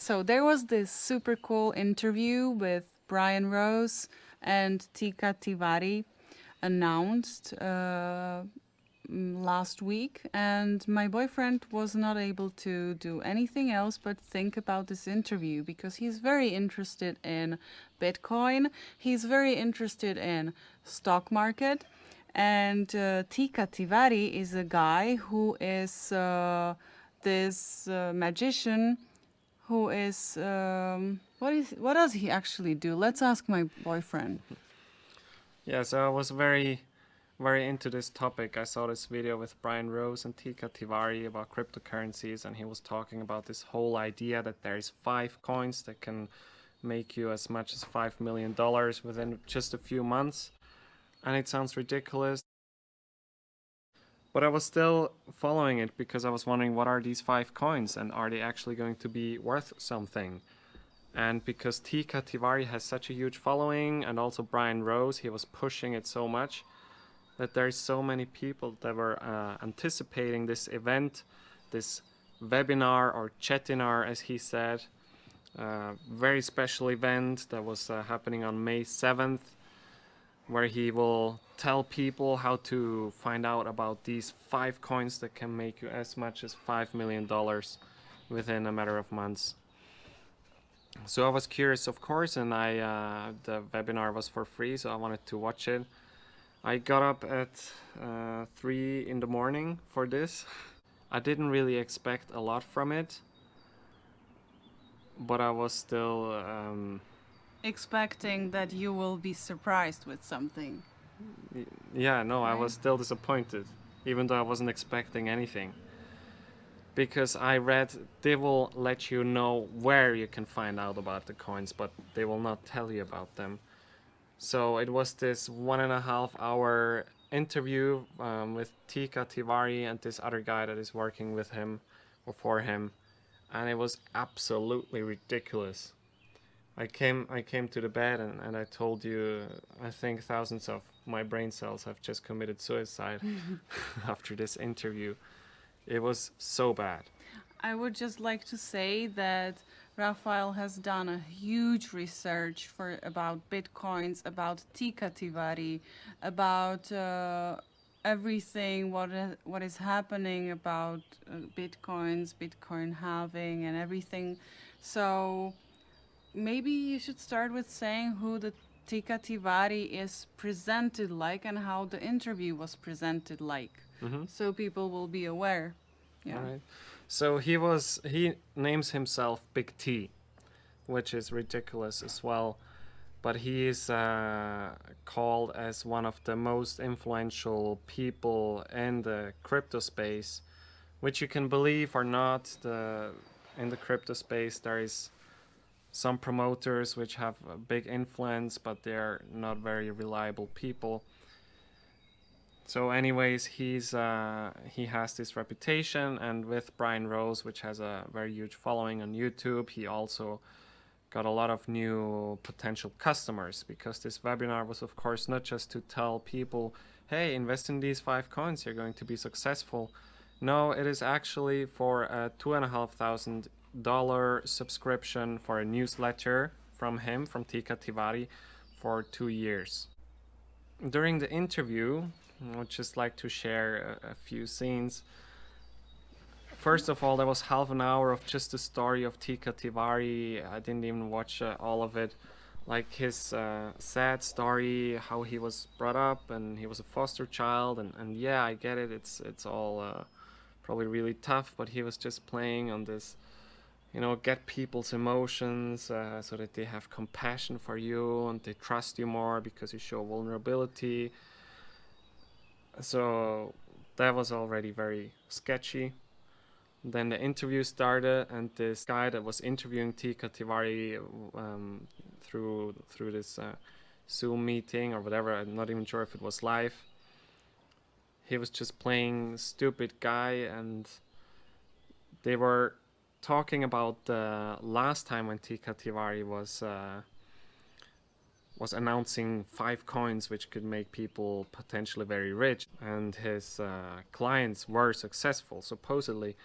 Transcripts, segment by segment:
So there was this super cool interview with Brian Rose and Teeka Tiwari announced last week, and my boyfriend was not able to do anything else but think about this interview because he's very interested in Bitcoin. He's very interested in stock market, and Teeka Tiwari is a guy who is this magician who is what does he actually do? Let's ask my boyfriend. Yeah, so I was very into this topic. I saw this video with Brian Rose and Teeka Tiwari about cryptocurrencies, and he was talking about this whole idea that there's 5 coins that can make you as much as $5 million within just a few months. And it sounds ridiculous. But I was still following it because I was wondering, what are these 5 coins and are they actually going to be worth something? And because Teeka Tiwari has such a huge following, and also Brian Rose, he was pushing it so much, that there's so many people that were anticipating this event, this webinar or chatinar, as he said. Very special event that was happening on May 7th, where he will tell people how to find out about these 5 coins that can make you as much as $5 million within a matter of months. So I was curious, of course, and the webinar was for free, so I wanted to watch it. I got up at 3 in the morning for this. I didn't really expect a lot from it, but I was still Expecting that you will be surprised with something. Yeah, no, I was still disappointed, even though I wasn't expecting anything. Because I read they will let you know where you can find out about the coins, but they will not tell you about them. So it was this 1.5 hour interview with Teeka Tiwari and this other guy that is working with him or for him, and it was absolutely ridiculous. I came to the bed and I told you, I think thousands of my brain cells have just committed suicide after this interview. It was so bad. I would just like to say that Raphael has done a huge research about bitcoins, about Teeka Tiwari, about everything what is happening about bitcoins, BITCOIN-Halving, and everything. So maybe you should start with saying who the Teeka Tiwari is presented like and how the interview was presented like, so people will be aware. Yeah. All right. So he names himself Big T, which is ridiculous as well. But he is called as one of the most influential people in the crypto space, which you can believe or not. In the crypto space, there is some promoters which have a big influence, but they're not very reliable people. So anyways, he has this reputation, and with Brian Rose, which has a very huge following on YouTube, he also got a lot of new potential customers, because this webinar was of course not just to tell people, hey, invest in these 5 coins, you're going to be successful. No, it is actually for a $2,500 subscription for a newsletter from him, from Teeka Tiwari, for 2 years. During the interview, I would just like to share a few scenes. First of all, there was half an hour of just the story of Teeka Tiwari. I didn't even watch all of it. Like his sad story, how he was brought up, and he was a foster child, and yeah, I get it, it's all probably really tough, but he was just playing on this, get people's emotions so that they have compassion for you and they trust you more because you show vulnerability. So that was already very sketchy. Then the interview started, and this guy that was interviewing Teeka Tiwari through this Zoom meeting or whatever, I'm not even sure if it was live, he was just playing stupid guy, and they were talking about the last time when Teeka Tiwari was announcing 5 coins which could make people potentially very rich, and his clients were successful, supposedly.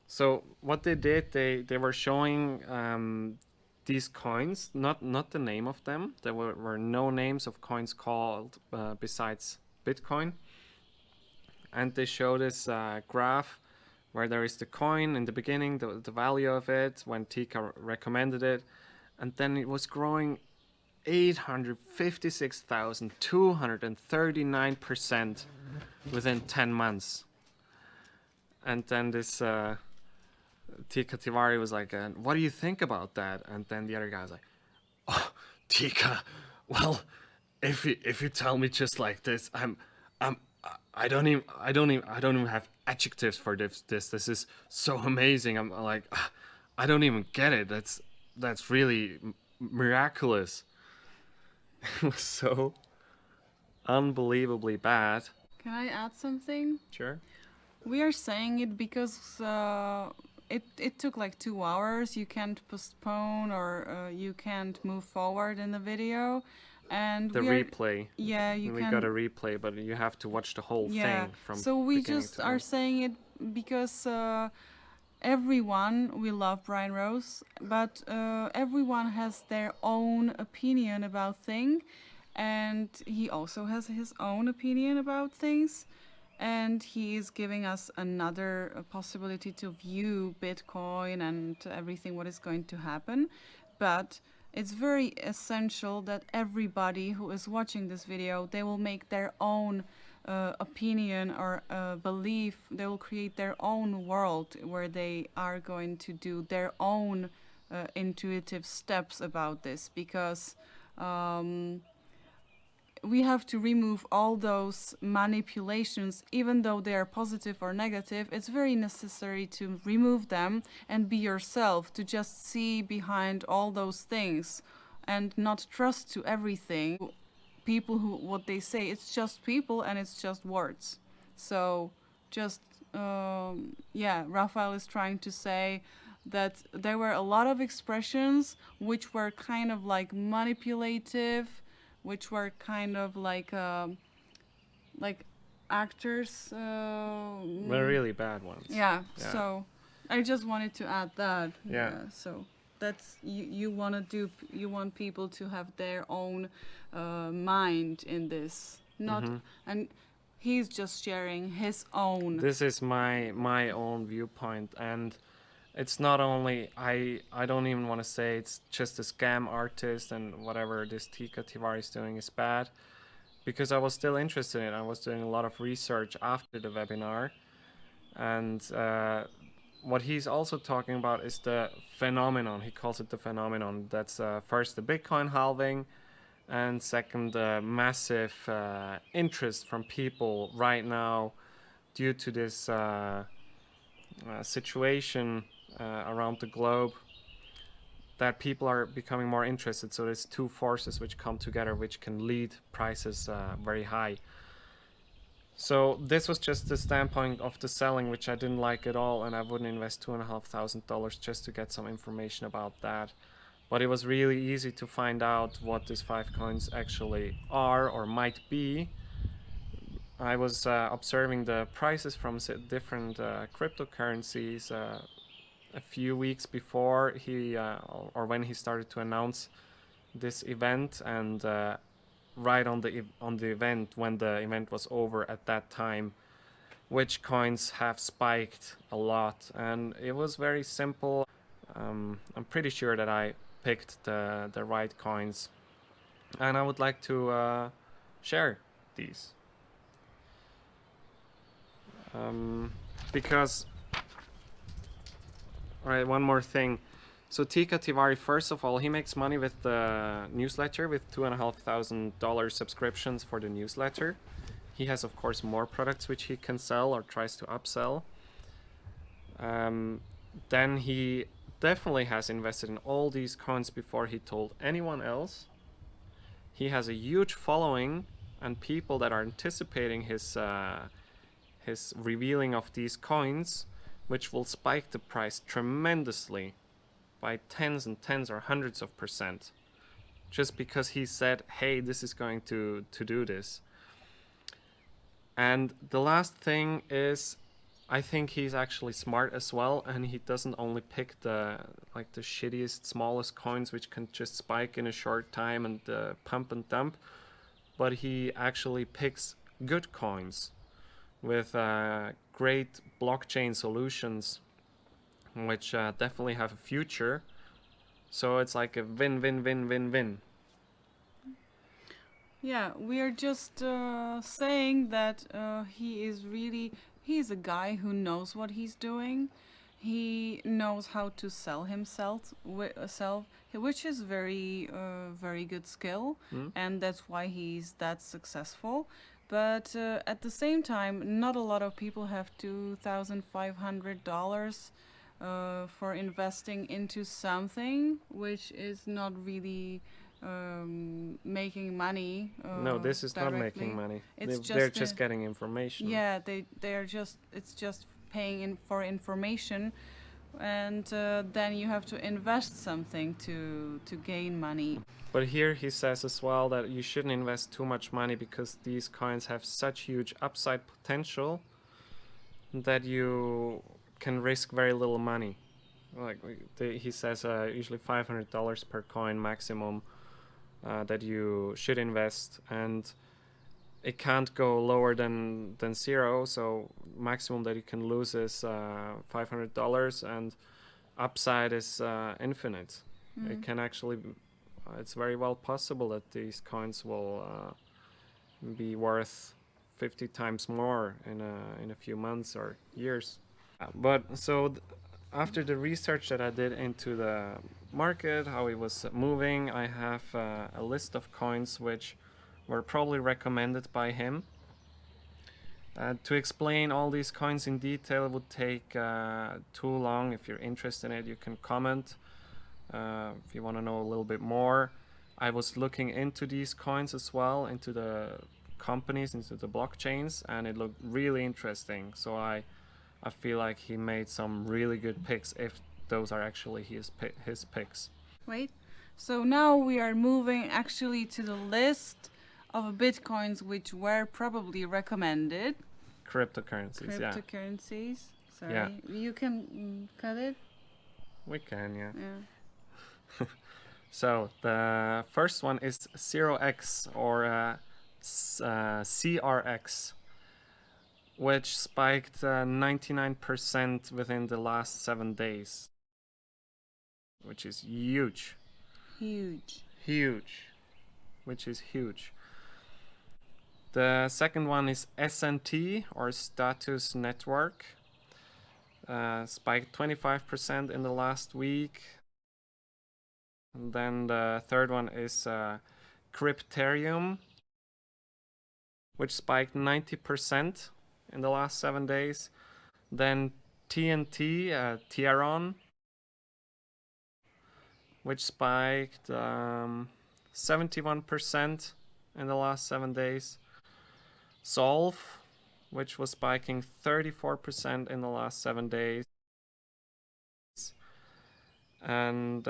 So what they did, they were showing these coins, not the name of them. There were no names of coins called besides Bitcoin. And they show this graph where there is the coin in the beginning, the value of it, when Teeka recommended it. And then it was growing 856,239% within 10 months. And then this Teeka Tiwari was like, what do you think about that? And then the other guy was like, oh, Teeka, well, if you tell me just like this, I don't even have adjectives for this. This is so amazing. I'm like, I don't even get it. That's really miraculous. It was so unbelievably bad. Can I add something? Sure. We are saying it because it took like 2 hours. You can't postpone or you can't move forward in the video. And the replay. Yeah, you we can. got a replay, but you have to watch the whole thing from. So we just are saying it because everyone, we love Brian Rose, but everyone has their own opinion about things, and he also has his own opinion about things, and he is giving us another possibility to view Bitcoin and everything what is going to happen, but it's very essential that everybody who is watching this video, they will make their own opinion or belief. They will create their own world where they are going to do their own intuitive steps about this, because we have to remove all those manipulations, even though they are positive or negative. It's very necessary to remove them and be yourself, to just see behind all those things and not trust to everything. People who, what they say, it's just people and it's just words. So just, Raphael is trying to say that there were a lot of expressions which were kind of like manipulative, which were kind of like actors. They're really bad ones. Yeah. So I just wanted to add that. Yeah. So that's you want people to have their own mind in this, not and he's just sharing his own. This is my own viewpoint, and it's not only, I don't even want to say it's just a scam artist and whatever this Teeka Tiwari is doing is bad, because I was still interested in it. I was doing a lot of research after the webinar, and what he's also talking about is the phenomenon. He calls it the phenomenon. That's first the Bitcoin-Halving, and second the massive interest from people right now due to this situation around the globe, that people are becoming more interested. So there's two forces which come together, which can lead prices very high. So this was just the standpoint of the selling, which I didn't like at all, and I wouldn't invest $2,500 just to get some information about that. But it was really easy to find out what these 5 coins actually are or might be. I was observing the prices from different cryptocurrencies a few weeks before he or when he started to announce this event, and right on the event, when the event was over at that time, which coins have spiked a lot. And it was very simple. I'm pretty sure that I picked the right coins, and I would like to share these. Because, alright, one more thing. So Teeka Tiwari, first of all, he makes money with the newsletter, with $2,500 subscriptions for the newsletter. He has, of course, more products which he can sell or tries to upsell. Then he definitely has invested in all these coins before he told anyone else. He has a huge following and people that are anticipating his revealing of these coins, which will spike the price tremendously by tens and tens or hundreds of percent, just because he said, hey, this is going to do this. And the last thing is, I think he's actually smart as well, and he doesn't only pick the shittiest, smallest coins which can just spike in a short time and pump and dump, but he actually picks good coins with great blockchain solutions which definitely have a future. So it's like a win-win-win-win-win. Yeah, we are just saying that he's a guy who knows what he's doing. He knows how to sell himself, which is very good skill, and that's why he's that successful. But at the same time, not a lot of people have $2,500 for investing into something which is not really making money. No, this is not directly. making money. It's They're just getting information. Yeah, they're just it's just paying in for information, and then you have to invest something to gain money. But here he says as well that you shouldn't invest too much money because these coins have such huge upside potential that you can risk very little money. Like he says, usually $500 per coin maximum that you should invest, and it can't go lower than zero. So maximum that you can lose is $500, and upside is infinite. It can actually, it's very well possible that these coins will be worth 50 times more in a few months or years. But so after the research that I did into the market, how it was moving, I have a list of coins which were probably recommended by him. To explain all these coins in detail would take too long. If you're interested in it, you can comment. If you want to know a little bit more, I was looking into these coins as well, into the companies, into the blockchains, and it looked really interesting. So I feel like he made some really good picks, if those are actually his picks. Wait, so now we are moving actually to the list of bitcoins which were probably recommended. Cryptocurrencies, yeah. Cryptocurrencies. Sorry, Yeah. you can cut it. We can, yeah. Yeah. So the first one is 0x or CRX, which spiked 99% within the last 7 days, which is huge. Huge, which is huge. The second one is SNT or Status Network, spiked 25% in the last week. And then the third one is Crypterium, which spiked 90% in the last 7 days. Then TNT, Tiaron, which spiked 71% in the last 7 days. Solve, which was spiking 34% in the last 7 days. And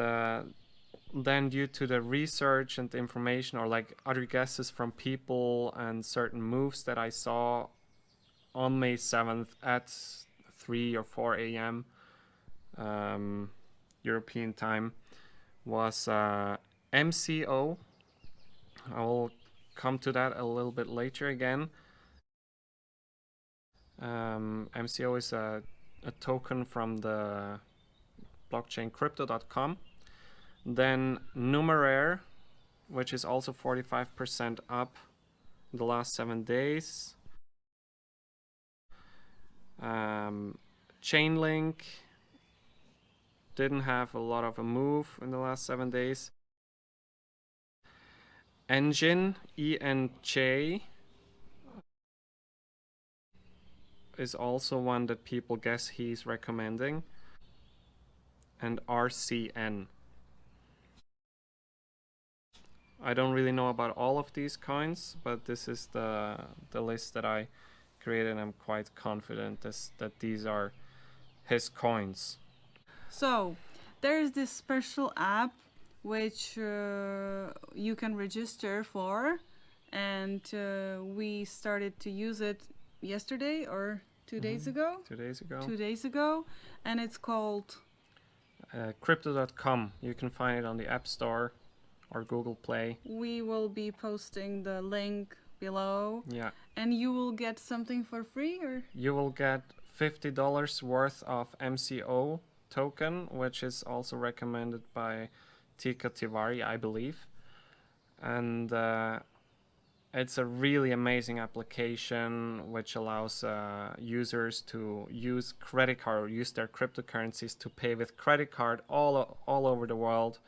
then due to the research and the information, or like other guesses from people and certain moves that I saw on May 7th at 3 or 4 a.m. European time, was MCO. I will come to that a little bit later again. MCO is a token from the blockchain crypto.com. Then Numeraire, which is also 45% up in the last 7 days. Chainlink didn't have a lot of a move in the last 7 days. Engine, ENJ, is also one that people guess he's recommending. And RCN. I don't really know about all of these coins, but this is the list that I created, and I'm quite confident that these are his coins. So there's this special app which you can register for, and we started to use it yesterday or 2 days ago. 2 days ago. 2 days ago, and it's called Crypto.com. You can find it on the App Store or Google Play. We will be posting the link below. Yeah. And you will get something for free, or? You will get $50 worth of MCO token, which is also recommended by Teeka Tiwari, I believe. And it's a really amazing application which allows users to use credit card or use their cryptocurrencies to pay with credit card all over the world.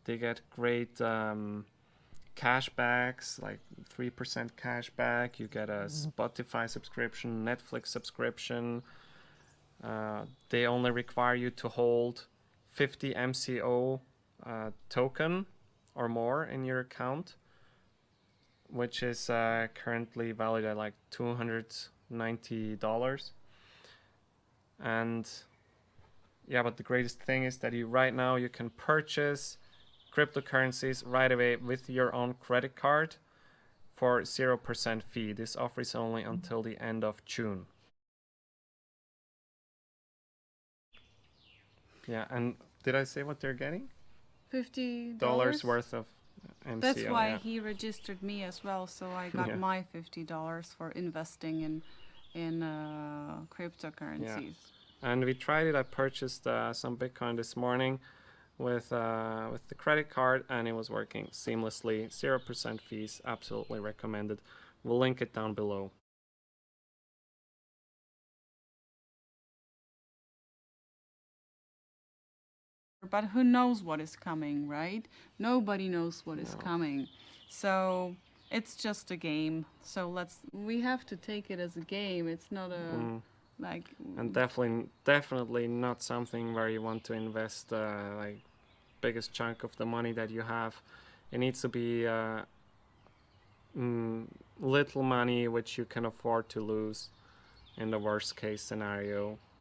They get great cashbacks, like 3% cashback. You get a Spotify subscription, Netflix subscription. They only require you to hold 50 MCO token or more in your account, which is currently valued at like $290. And yeah, but the greatest thing is that right now you can purchase cryptocurrencies right away with your own credit card for 0% fee. This offer is only until the end of June. Yeah, and did I say what they're getting? $50 worth of MCO. That's why he registered me as well, so I got Yeah. my $50 for investing in cryptocurrencies. And we tried it. I purchased some Bitcoin this morning with the credit card, and it was working seamlessly. 0% fees, absolutely recommended. We'll link it down below. But who knows what is coming, right? Nobody knows what is coming. So it's just a game. So we have to take it as a game. It's not a And definitely not something where you want to invest like biggest chunk of the money that you have. It needs to be little money which you can afford to lose in the worst case scenario.